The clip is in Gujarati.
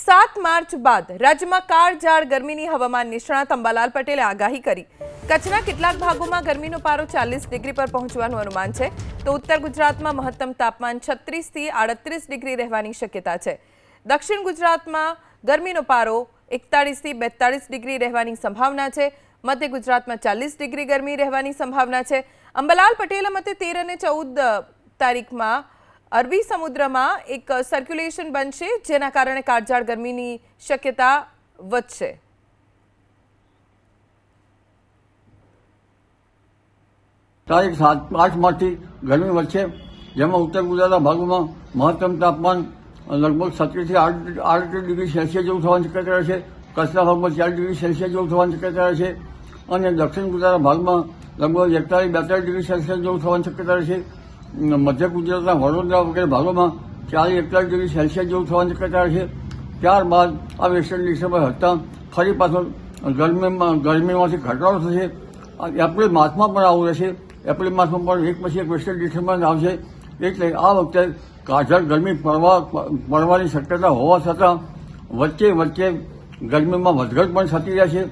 7 માર્ચ બાદ રાજ્યમાં કાળઝાળ ગરમીની હવામાન નિષ્ણાત અંબાલાલ પટેલે આગાહી કરી। કચ્છના કેટલાક ભાગોમાં ગરમીનો પારો 40 ડિગ્રી પર પહોંચવાનું અનુમાન છે, તો ઉત્તર ગુજરાતમાં મહત્તમ તાપમાન 36 થી 38 ડિગ્રી રહેવાની શક્યતા છે। દક્ષિણ ગુજરાતમાં ગરમીનો પારો 41 થી 42 ડિગ્રી રહેવાની સંભાવના છે। મધ્ય ગુજરાતમાં 40 ડિગ્રી ગરમી રહેવાની સંભાવના છે। અંબાલાલ પટેલના મતે 13 અને 14 તારીખમાં अरबी समुद्र में एक सर्क्युलेशन बनशे, जेना कारणे काळझाळ गरमीनी शक्यता वधशे। तारीख 7-8 मार्च गरमी વધશે, જેમાં ઉત્તર ગુજરાતના ભાગોમાં મહત્તમ તાપમાન લગભગ 17 થી 38 ડિગ્રી સેલ્સિયસ જેવું થવાની શક્યતા રહેશે। કચ્છના ભાગમાં 40 ડિગ્રી સેલ્સિયસ જેવું થવાની શક્યતા રહેશે અને દક્ષિણ ગુજરાતના ભાગમાં લગભગ 41-42 ડિગ્રી સેલ્સિયસ જેવું થવાની શક્યતા રહેશે। મધ્ય ગુજરાતના વડોદરા વગેરે ભાગોમાં 40-41 ડિગ્રી સેલ્સિયસ જેવું થવાની શક્યતા રહેશે। ત્યારબાદ આ વેસ્ટર્ન ડિસ્ટર્બન્સ હટતા ફરી પાછો ગરમીમાંથી ઘટાડો થશે। એપ્રિલ માસમાં પણ આવું રહેશે। એપ્રિલ માસમાં પણ એક પછી એક વેસ્ટર્ન ડિસ્ટર્બન્સ આવશે, એટલે આ વખતે કાળઝાળ ગરમી પડવાની શક્યતા હોવા છતાં વચ્ચે ગરમીમાં વધઘટ પણ થતી રહેશે।